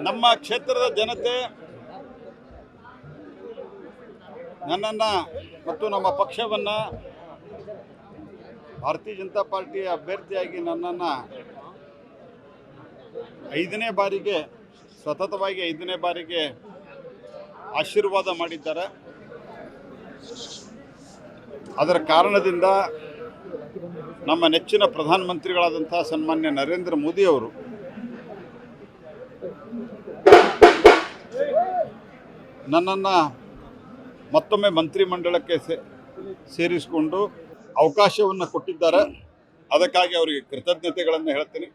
ನಮ್ಮ ಕ್ಷೇತ್ರದ ಜನತೆ ನನ್ನನ್ನು ಮತ್ತು ನಮ್ಮ ಪಕ್ಷವನ್ನು ಭಾರತೀಯ ಜನತಾ ಪಾರ್ಟಿಯ ಅಭ್ಯರ್ಥಿಯಾಗಿ ನನ್ನನ್ನು 5ನೇ ಬಾರಿಗೆ ಸತತವಾಗಿ 5ನೇ ಬಾರಿಗೆ ಆಶೀರ್ವಾದ ಮಾಡಿದ್ದಾರೆ. ಅದರ ಕಾರಣದಿಂದ ನಮ್ಮ ನೆಚ್ಚಿನ ಪ್ರಧಾನಮಂತ್ರಿಗಳಾದಂಥ ಸನ್ಮಾನ್ಯ ನರೇಂದ್ರ ಮೋದಿ ಅವರು ನನ್ನನ್ನು ಮತ್ತೊಮ್ಮೆ ಮಂತ್ರಿಮಂಡಲಕ್ಕೆ ಸೇರಿಸಿಕೊಂಡು ಅವಕಾಶವನ್ನು ಕೊಟ್ಟಿದ್ದಾರೆ. ಅದಕ್ಕಾಗಿ ಅವರಿಗೆ ಕೃತಜ್ಞತೆಗಳನ್ನು ಹೇಳ್ತೀನಿ.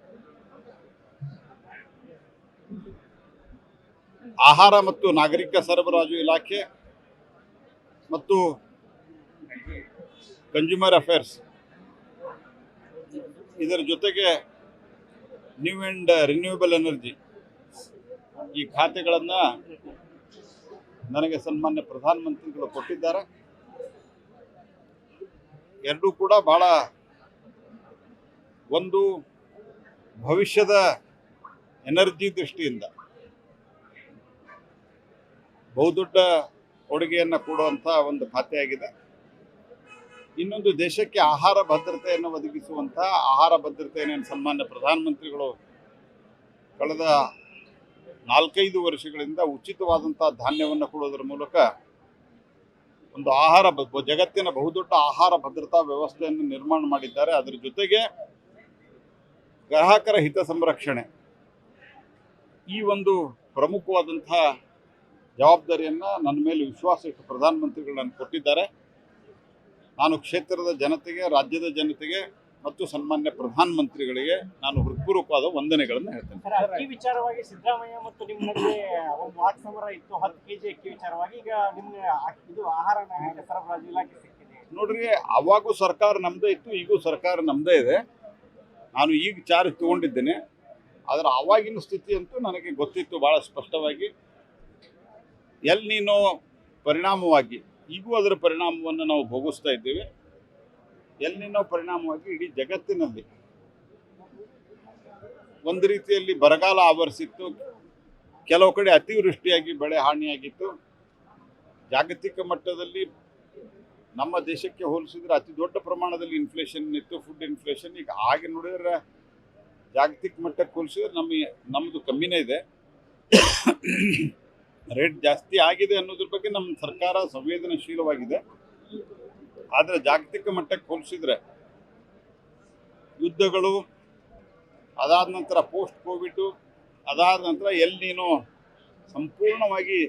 ಆಹಾರ ಮತ್ತು ನಾಗರಿಕ ಸರಬರಾಜು ಇಲಾಖೆ ಮತ್ತು ಕನ್ಸ್ಯೂಮರ್ ಅಫೇರ್ಸ್ ಇದರ ಜೊತೆಗೆ ನ್ಯೂ ಆ್ಯಂಡ್ ರಿನ್ಯೂಯಬಲ್ ಎನರ್ಜಿ ಈ ಖಾತೆಗಳನ್ನು ನನಗೆ ಸನ್ಮಾನ್ಯ ಪ್ರಧಾನಮಂತ್ರಿಗಳು ಕೊಟ್ಟಿದ್ದಾರೆ. ಎರಡೂ ಕೂಡ ಬಹಳ ಒಂದು ಭವಿಷ್ಯದ ಎನರ್ಜಿ ದೃಷ್ಟಿಯಿಂದ ಬಹುದೊಡ್ಡ ಕೊಡುಗೆಯನ್ನು ಕೊಡುವಂಥ ಒಂದು ಖಾತೆಯಾಗಿದೆ. ಇನ್ನೊಂದು ದೇಶಕ್ಕೆ ಆಹಾರ ಭದ್ರತೆಯನ್ನು ಒದಗಿಸುವಂಥ ಆಹಾರ ಭದ್ರತೆಯನ್ನು ಸನ್ಮಾನ್ಯ ಪ್ರಧಾನಮಂತ್ರಿಗಳು ಕಳೆದ 4-5 ವರ್ಷಗಳಿಂದ ಉಚಿತವಾದಂಥ ಧಾನ್ಯವನ್ನು ಕೊಡೋದ್ರ ಮೂಲಕ ಒಂದು ಜಗತ್ತಿನ ಬಹುದೊಡ್ಡ ಆಹಾರ ಭದ್ರತಾ ವ್ಯವಸ್ಥೆಯನ್ನು ನಿರ್ಮಾಣ ಮಾಡಿದ್ದಾರೆ. ಅದರ ಜೊತೆಗೆ ಗ್ರಾಹಕರ ಹಿತ ಸಂರಕ್ಷಣೆ ಈ ಒಂದು ಪ್ರಮುಖವಾದಂಥ ಜವಾಬ್ದಾರಿಯನ್ನು ನನ್ನ ಮೇಲೆ ವಿಶ್ವಾಸ ಇಟ್ಟು ಪ್ರಧಾನಮಂತ್ರಿಗಳು ನನಗೆ ಕೊಟ್ಟಿದ್ದಾರೆ. ನಾನು ಕ್ಷೇತ್ರದ ಜನತೆಗೆ, ರಾಜ್ಯದ ಜನತೆಗೆ ಮತ್ತು ಸನ್ಮಾನ್ಯ ಪ್ರಧಾನಮಂತ್ರಿಗಳಿಗೆ ನಾನು ಹೃತ್ಪೂರ್ವಕವಾದ ವಂದನೆಗಳನ್ನು ಹೇಳ್ತೇನೆ. ಅಕ್ಕಿ ವಿಚಾರವಾಗಿ ಸಿದ್ದರಾಮಯ್ಯ ಮತ್ತು ನಿಮ್ಮ ನಡುವೆ ಒಂದು ವಾಕ್ ಸಮರ ಇತ್ತು. 10 kg ಅಕ್ಕಿ ವಿಚಾರವಾಗಿ ಈಗ ನಿಮ್ಗೆ ಇದು ಆಹಾರ ನಾಗರಿಕ ಸರಬರಾಜು ಇಲಾಖೆ ಸಿಕ್ಕಿದೆ. ನೋಡ್ರಿ, ಅವಾಗೂ ಸರ್ಕಾರ ನಮ್ಮದೇ ಇತ್ತು, ಈಗೂ ಸರ್ಕಾರ ನಮ್ಮದೇ ಇದೆ. ನಾನು ಈಗ ಚಾರ್ಜ್ ತಗೊಂಡಿದ್ದೇನೆ. ಆದರೆ ಆವಾಗಿನ ಸ್ಥಿತಿ ಅಂತೂ ನನಗೆ ಗೊತ್ತಿತ್ತು ಭಾಳ ಸ್ಪಷ್ಟವಾಗಿ. ಎಲ್ ನೀನೋ ಪರಿಣಾಮವಾಗಿ ಈಗೂ ಅದರ ಪರಿಣಾಮವನ್ನು ನಾವು ಭೋಗಿಸ್ತಾ ಇದ್ದೇವೆ. ಎಲ್ ನೀನೋ ಪರಿಣಾಮವಾಗಿ ಇಡೀ ಜಗತ್ತಿನಲ್ಲಿ ಒಂದು ರೀತಿಯಲ್ಲಿ ಬರಗಾಲ ಆವರಿಸಿತ್ತು. ಕೆಲವು ಕಡೆ ಅತಿವೃಷ್ಟಿಯಾಗಿ ಬೆಳೆ ಹಾನಿಯಾಗಿತ್ತು. ಜಾಗತಿಕ ಮಟ್ಟದಲ್ಲಿ ನಮ್ಮ ದೇಶಕ್ಕೆ ಹೋಲಿಸಿದ್ರೆ ಅತಿ ದೊಡ್ಡ ಪ್ರಮಾಣದಲ್ಲಿ ಇನ್ಫ್ಲೇಷನ್ ಇತ್ತು, ಫುಡ್ ಇನ್ಫ್ಲೇಷನ್. ಈಗ ಹಾಗೆ ನೋಡಿದ್ರೆ ಜಾಗತಿಕ ಮಟ್ಟಕ್ಕೆ ಹೋಲಿಸಿದ್ರೆ ನಮ್ಮದು ಕಮ್ಮಿನೇ ಇದೆ. ರೇಟ್ ಜಾಸ್ತಿ ಆಗಿದೆ ಅನ್ನೋದ್ರ ಬಗ್ಗೆ ನಮ್ಮ ಸರ್ಕಾರ ಸಂವೇದನಾಶೀಲವಾಗಿದೆ. ಆದರೆ ಜಾಗತಿಕ ಮಟ್ಟಕ್ಕೆ ಹೋಲಿಸಿದ್ರೆ ಯುದ್ಧಗಳು, ಅದಾದ ನಂತರ ಪೋಸ್ಟ್ ಕೋವಿಡ್, ಅದಾದ ನಂತರ ಎಲ್ ನೀನೋ ಸಂಪೂರ್ಣವಾಗಿ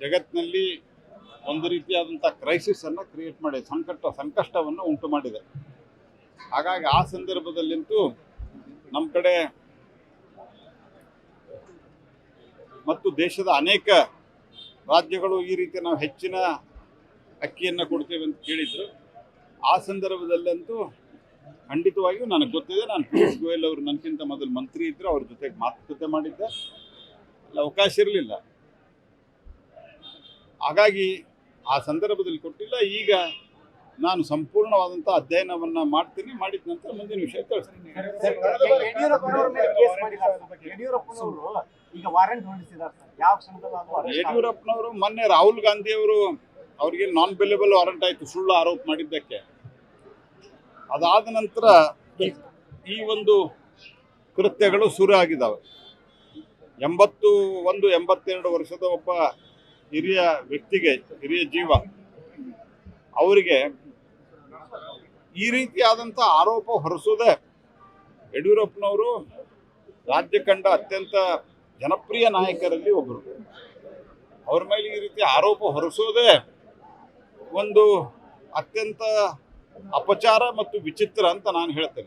ಜಗತ್ತಿನಲ್ಲಿ ಒಂದು ರೀತಿಯಾದಂಥ ಕ್ರೈಸಿಸನ್ನು ಕ್ರಿಯೇಟ್ ಮಾಡಿದೆ, ಸಂಕಷ್ಟವನ್ನು ಉಂಟು ಮಾಡಿದೆ. ಹಾಗಾಗಿ ಆ ಸಂದರ್ಭದಲ್ಲಂತೂ ನಮ್ಮ ಕಡೆ ಮತ್ತು ದೇಶದ ಅನೇಕ ರಾಜ್ಯಗಳು ಈ ರೀತಿ ನಾವು ಹೆಚ್ಚಿನ ಅಕ್ಕಿಯನ್ನು ಕೊಡ್ತೇವೆ ಅಂತ ಕೇಳಿದ್ರು. ಆ ಸಂದರ್ಭದಲ್ಲಂತೂ ಖಂಡಿತವಾಗಿಯೂ ನನಗೆ ಗೊತ್ತಿದೆ. ನಾನು ಪಿಯೂಷ್ ಗೋಯಲ್ ಅವರು ನನಗಿಂತ ಮೊದಲು ಮಂತ್ರಿ ಇದ್ದರು, ಅವ್ರ ಜೊತೆಗೆ ಮಾತುಕತೆ ಮಾಡಿದ್ದೆ. ಅಲ್ಲಿ ಅವಕಾಶ ಇರಲಿಲ್ಲ. ಹಾಗಾಗಿ ಆ ಸಂದರ್ಭದಲ್ಲಿ ಕೊಟ್ಟಿಲ್ಲ. ಈಗ ನಾನು ಸಂಪೂರ್ಣವಾದಂಥ ಅಧ್ಯಯನವನ್ನು ಮಾಡ್ತೀನಿ. ಮಾಡಿದ ನಂತರ ಮುಂದಿನ ವಿಷಯ ತಿಳಿಸ್ತೀನಿ. ಈಗ ವಾರೆಂಟ್ ಹೊರಡಿಸಿದ್ದಾರೆ ಸರ್. ಯಾವ ಕ್ಷಣದಲ್ಲಿ ಯಡಿಯೂರಪ್ಪನವರು ಮೊನ್ನೆ ರಾಹುಲ್ ಗಾಂಧಿ ಅವರು ಅವರಿಗೆ ನಾನ್ ಬೆಲೆಬಲ್ ವಾರೆಂಟ್ ಆಯಿತು ಸುಳ್ಳು ಆರೋಪ ಮಾಡಿದ್ದಕ್ಕೆ. ಅದಾದ ನಂತರ ಈ ಒಂದು ಕೃತ್ಯಗಳು ಶುರು ಆಗಿದ್ದಾವೆ. 82 ವರ್ಷದ ಒಬ್ಬ ಹಿರಿಯ ವ್ಯಕ್ತಿಗೆ, ಹಿರಿಯ ಜೀವ, ಅವರಿಗೆ ಈ ರೀತಿಯಾದಂಥ ಆರೋಪ ಹೊರಿಸೋದೇ ಯಡಿಯೂರಪ್ಪನವರು ರಾಜ್ಯ ಕಂಡ ಅತ್ಯಂತ ಜನಪ್ರಿಯ ನಾಯಕರಲ್ಲಿ ಒಬ್ಬರು. ಅವ್ರ ಮೇಲೆ ಈ ರೀತಿ ಆರೋಪ ಹೊರಿಸೋದೇ ಒಂದು ಅತ್ಯಂತ ಅಪಚಾರ ಮತ್ತು ವಿಚಿತ್ರ ಅಂತ ನಾನು ಹೇಳ್ತೇನೆ.